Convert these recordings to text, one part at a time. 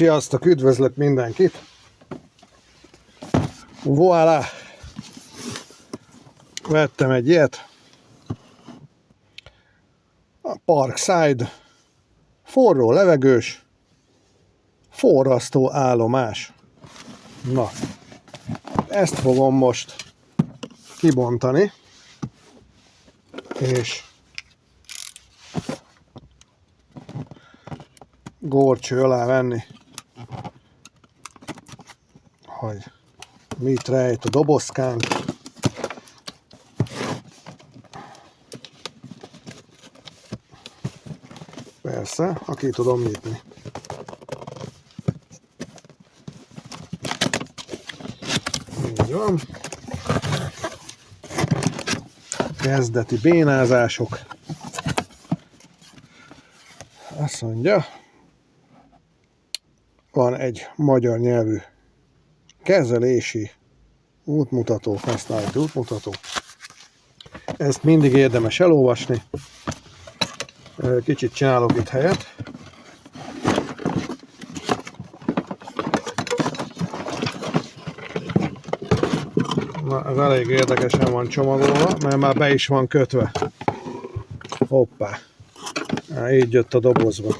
Sziasztok, üdvözlök mindenkit! Voilà! Vettem egy ilyet. A Parkside. Forró levegős, forrasztó állomás. Na, ezt fogom most kibontani, és górcső alá venni, hogy mit rejt a dobozkánk. Persze, ha ki tudom nyitni. Így van. Kezdeti bénázások. Azt mondja, van egy magyar nyelvű kezelési útmutató, használati útmutató. Ezt mindig érdemes elolvasni. Kicsit csinálok itt helyet. Na, ez elég érdekesen van csomagolva, mert már be is van kötve. Hoppá! Így jött a dobozba.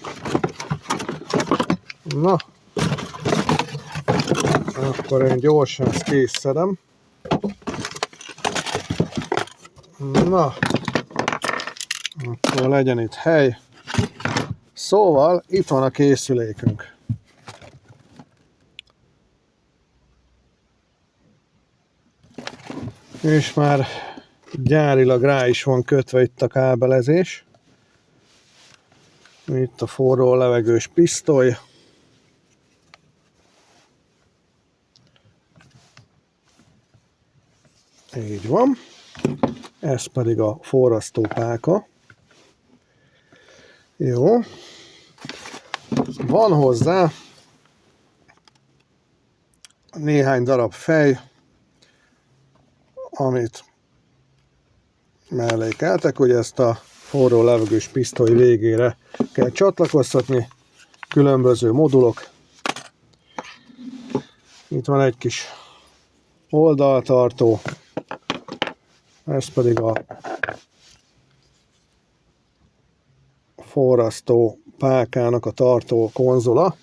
Na, akkor én gyorsan ezt készszedem. Na, akkor legyen itt hely. Szóval itt van a készülékünk. És már gyárilag rá is van kötve itt a kábelezés. Itt a forró levegős pisztoly. Így van. Ez pedig a forrasztópálka. Jó. Van hozzá néhány darab fej, amit mellékeltek, hogy ezt a forró levegős pisztoly végére kell csatlakoztatni. Különböző modulok. Itt van egy kis oldaltartó. Ez pedig a forrasztó pálkának a tartó konzola,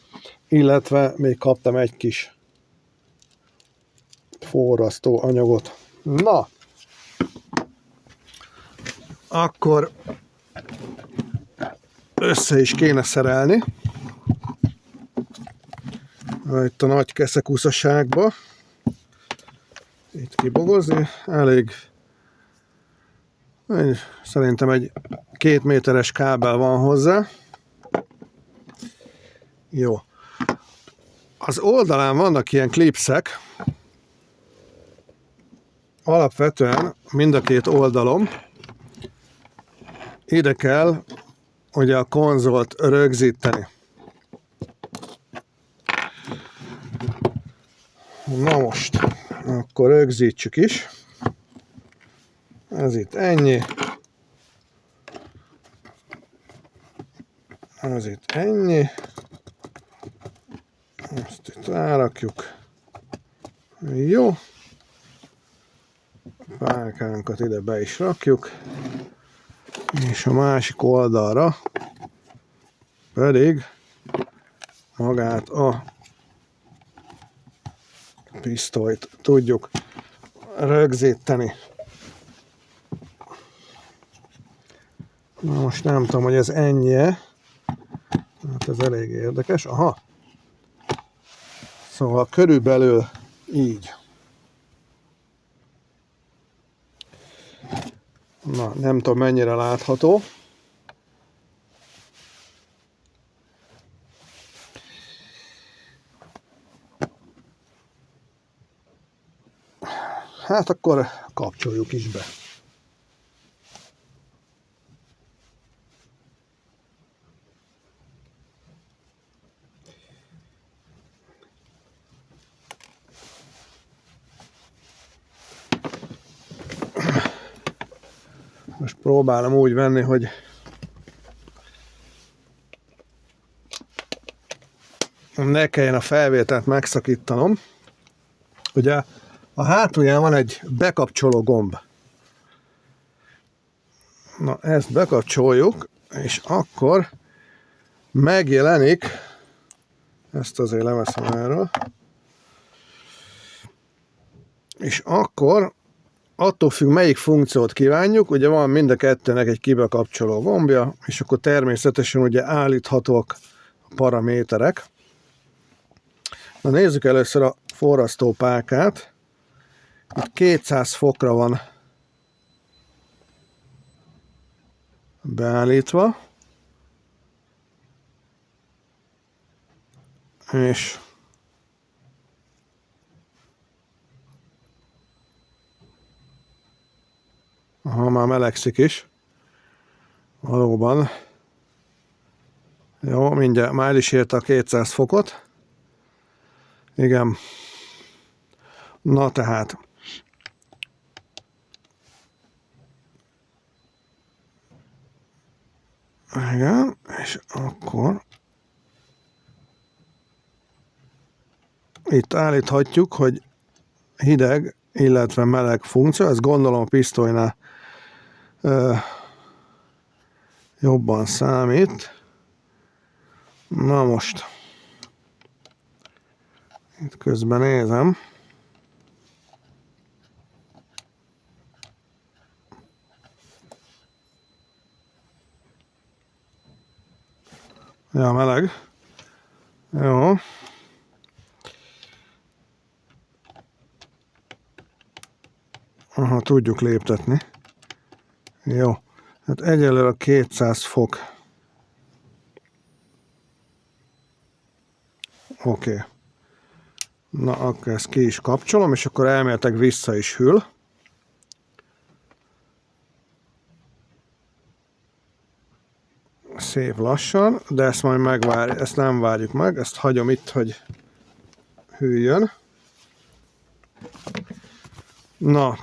illetve még kaptam egy kis forrasztó anyagot. Na, akkor össze is kéne szerelni itt a nagy keszekuszaságba. Itt kibogozni, elég, szerintem egy 2 méteres kábel van hozzá. Jó. Az oldalán vannak ilyen klipszek. Alapvetően mind a két oldalon ide kell ugye a konzolt rögzíteni. Na most, akkor rögzítsük is. Ez itt ennyi. Ez itt ennyi. Ezt itt rárakjuk. Jó. A pálkánkat ide be is rakjuk. És a másik oldalra pedig magát a pisztolyt tudjuk rögzíteni. Na most nem tudom, hogy ez ennyi-e. Hát ez elég érdekes. Aha. Szóval körülbelül így. Na, nem tudom mennyire látható. Hát akkor kapcsoljuk is be. Most próbálom úgy venni, hogy ne kelljen a felvételt megszakítanom. Ugye a hátulján van egy bekapcsoló gomb. Na, ezt bekapcsoljuk, és akkor megjelenik, ezt azért leveszem erről, és akkor attól függ, melyik funkciót kívánjuk, ugye van mind a kettőnek egy kibekapcsoló gombja, és akkor természetesen ugye állíthatók a paraméterek. Na nézzük először a forrasztópálkát. Itt 200 fokra van beállítva, és már melegszik is. Valóban. Jó, mindjárt már el is érte a 200 fokot. Igen. Na tehát. Igen, és akkor itt állíthatjuk, hogy hideg, illetve meleg funkció, ez gondolom a pisztolynál jobban számít. Na most, itt közben nézem. Ja, meleg. Jó. Aha, tudjuk léptetni. Jó. Hát egyelőre 200 fok. Oké. Na, akkor ezt ki is kapcsolom, és akkor elméletek vissza is hűl. Szép lassan, de ezt majd megvárjuk, ezt nem várjuk meg, ezt hagyom itt, hogy hűljön. Na.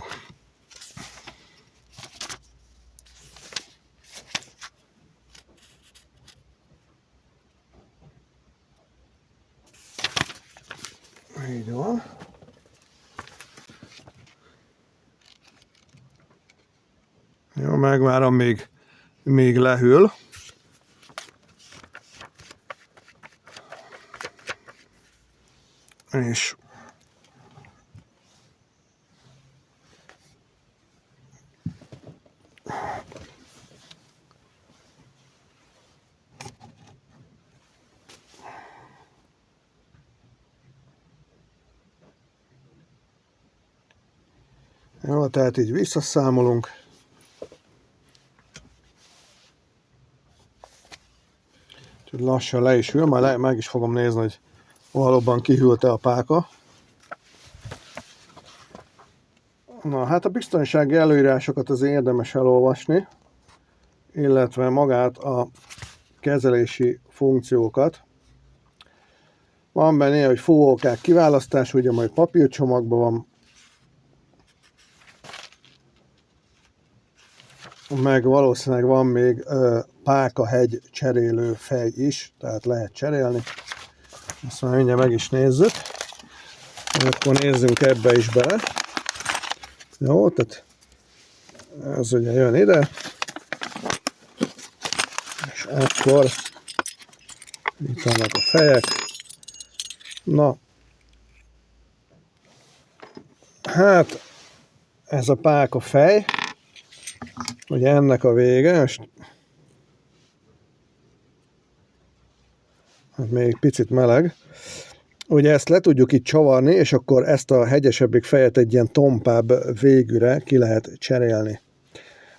Így van. Jó, megvárom, még lehűl. És jó, tehát így visszaszámolunk. Úgyhogy lassan le is hűl, majd meg is fogom nézni, hogy valóban kihűlt-e a páka. Na, hát a biztonsági előírásokat az érdemes elolvasni, illetve magát a kezelési funkciókat. Van benne, hogy fúvókák kiválasztás, ugye majd papírcsomagban van, meg valószínűleg van még pákahegy cserélő fej is, tehát lehet cserélni. Ezt már mindjárt meg is nézzük. Akkor nézzünk ebbe is bele. Jó, tehát ez ugye jön ide. És akkor itt vannak a fejek. Na, hát ez a páka fej. Ugye ennek a vége, most hát még picit meleg. Ugye ezt le tudjuk itt csavarni, és akkor ezt a hegyesebbik fejet egy ilyen tompább végűre ki lehet cserélni.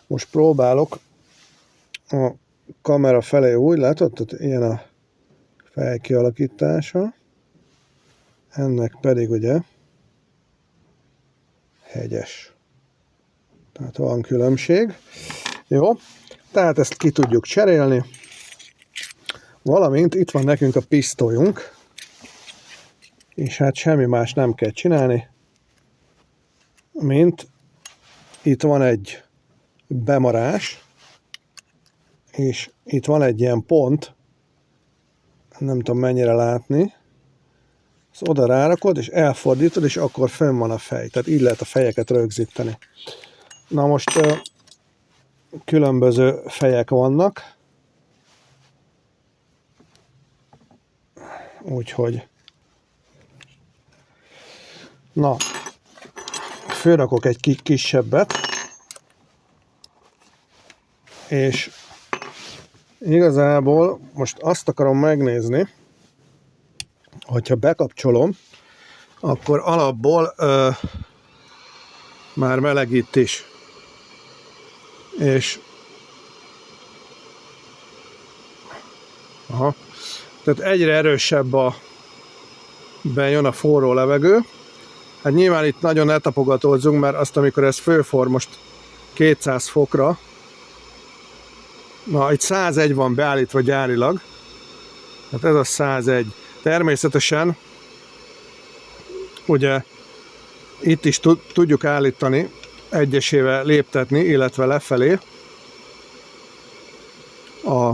Most próbálok a kamera felé úgy, látod? Tehát ilyen a fej kialakítása. Ennek pedig ugye hegyes. Tehát van különbség. Jó, tehát ezt ki tudjuk cserélni. Valamint itt van nekünk a pisztolyunk. És hát semmi más nem kell csinálni, mint itt van egy bemarás, és itt van egy ilyen pont, nem tudom mennyire látni, Ezt oda rárakod, és elfordítod, és akkor fönn van a fej. Tehát így lehet a fejeket rögzíteni. Na most különböző fejek vannak. Úgyhogy na, fölrakok egy kisebbet, és igazából most azt akarom megnézni, hogyha bekapcsolom, akkor alapból már melegít is. És aha, tehát egyre erősebb bejön a forró levegő. Hát nyilván itt nagyon ne tapogatózzunk, mert azt, amikor ez fölfor most 200 fokra, na itt 101 van beállítva gyárilag, hát ez a 101. Természetesen ugye itt is tudjuk állítani, egyesével léptetni, illetve lefelé a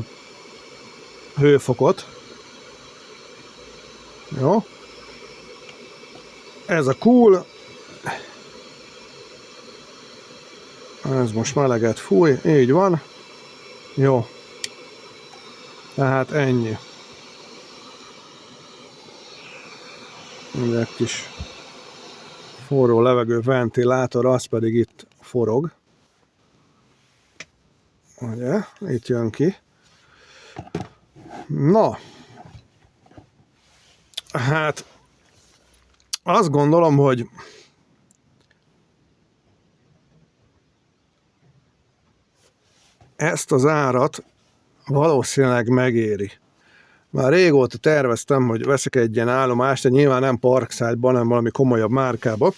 hőfokot. Jó. Ez a cool. Ez most meleget fúj, így van. Jó. Tehát ennyi. Egy kis forró levegő ventilátor, az pedig itt forog. Ugye? Itt jön ki. Na. Hát azt gondolom, hogy ezt az árat valószínűleg megéri. Már régóta terveztem, hogy veszek egy ilyen állomást, de nyilván nem Parkside-ban, hanem valami komolyabb márkába.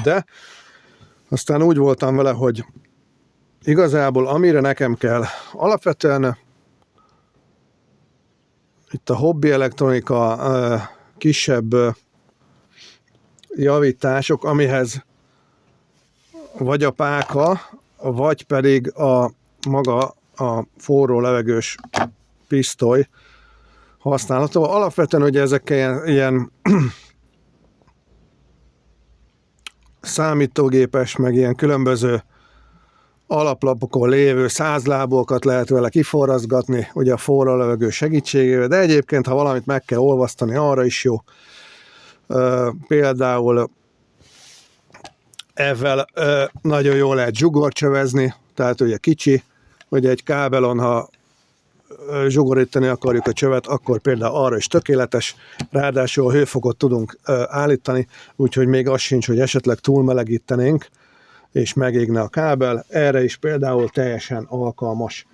De aztán úgy voltam vele, hogy igazából amire nekem kell, alapvetően itt a hobbi elektronika, kisebb javítások, amihez vagy a páka, vagy pedig maga a forró levegős pisztoly használható. Alapvetően ugye ezek ilyen számítógépes, meg ilyen különböző alaplapokon lévő százlábokat lehet vele kiforrazgatni, ugye a forró levegő segítségével, de egyébként, ha valamit meg kell olvasztani, arra is jó. Például ezzel nagyon jól lehet zsugorcsövezni, tehát ugye kicsi, ugye egy kábelon, ha zsugorítani akarjuk a csövet, akkor például arra is tökéletes, ráadásul hőfokot tudunk állítani, úgyhogy még az sincs, hogy esetleg túlmelegítenénk, és megégne a kábel, erre is például teljesen alkalmas.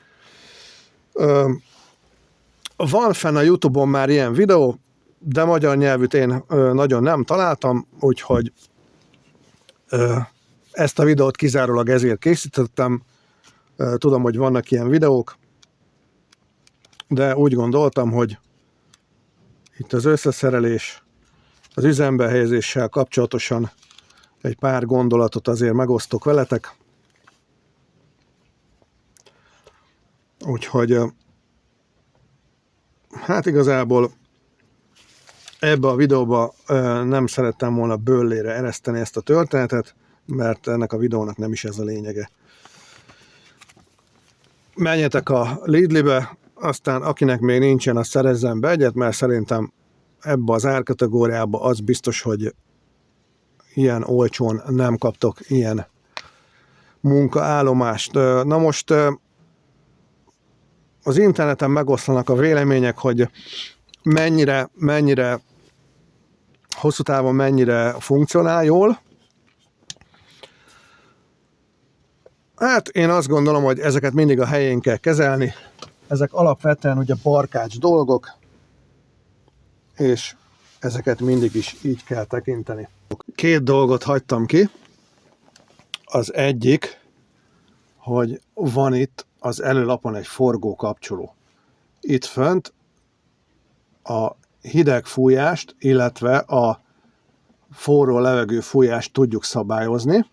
Van fenn a YouTube-on már ilyen videó, de magyar nyelvűt én nagyon nem találtam, úgyhogy ezt a videót kizárólag ezért készítettem. Tudom, hogy vannak ilyen videók, de úgy gondoltam, hogy itt az összeszerelés, az üzembe helyezéssel kapcsolatosan egy pár gondolatot azért megosztok veletek. Úgyhogy hát igazából ebbe a videóba nem szerettem volna böllére ereszteni ezt a történetet, mert ennek a videónak nem is ez a lényege. Menjetek a Lidl-be, aztán akinek még nincsen, azt szerezzen be egyet, mert szerintem ebbe az árkategóriába az biztos, hogy ilyen olcsón nem kaptok ilyen munkaállomást. Na most az interneten megoszlanak a vélemények, hogy mennyire hosszú távon mennyire funkcionál jól. Hát én azt gondolom, hogy ezeket mindig a helyén kell kezelni. Ezek alapvetően ugye barkács dolgok, és ezeket mindig is így kell tekinteni. Két dolgot hagytam ki. Az egyik, hogy van itt az előlapon egy forgó kapcsoló. Itt fönt a hideg fújást, illetve a forró levegő fújást tudjuk szabályozni,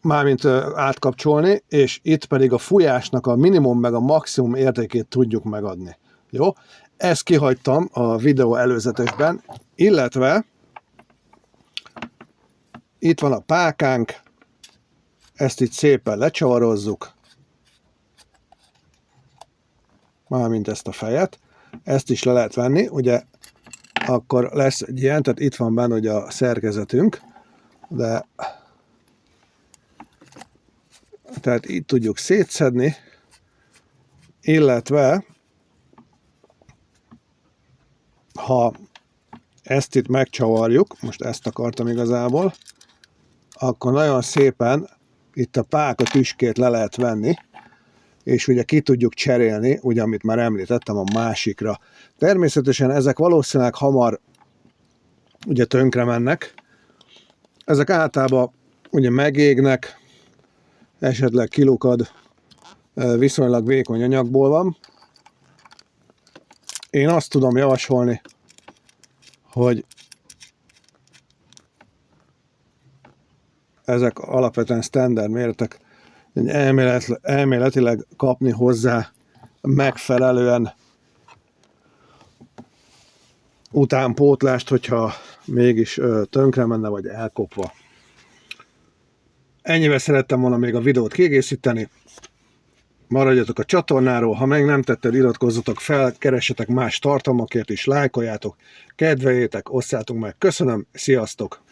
mármint átkapcsolni, és itt pedig a fújásnak a minimum meg a maximum értékét tudjuk megadni. Jó? ezt kihagytam a videó előzetesben, illetve itt van a pákánk, ezt itt szépen lecsavarozzuk, mármint ezt a fejet, ezt is le lehet venni, ugye akkor lesz egy ilyen, tehát itt van benne ugye a szerkezetünk, de tehát itt tudjuk szétszedni, illetve ha ezt itt megcsavarjuk, most ezt akartam igazából, akkor nagyon szépen itt a páka tüskét le lehet venni, és ugye ki tudjuk cserélni, ugye amit már említettem, a másikra. Természetesen ezek valószínűleg hamar ugye tönkre mennek. Ezek általában ugye megégnek, esetleg kilukad, viszonylag vékony anyagból van. Én azt tudom javasolni, hogy ezek alapvetően standard méretek, elméletileg kapni hozzá megfelelően utánpótlást, hogyha mégis tönkre menne, vagy elkopva. Ennyivel szerettem volna még a videót kiegészíteni. Maradjatok a csatornáról, ha meg nem tetted, iratkozzatok fel, keressetek más tartalmakért is, lájkoljátok, kedveljétek, osszátok meg. Köszönöm, sziasztok!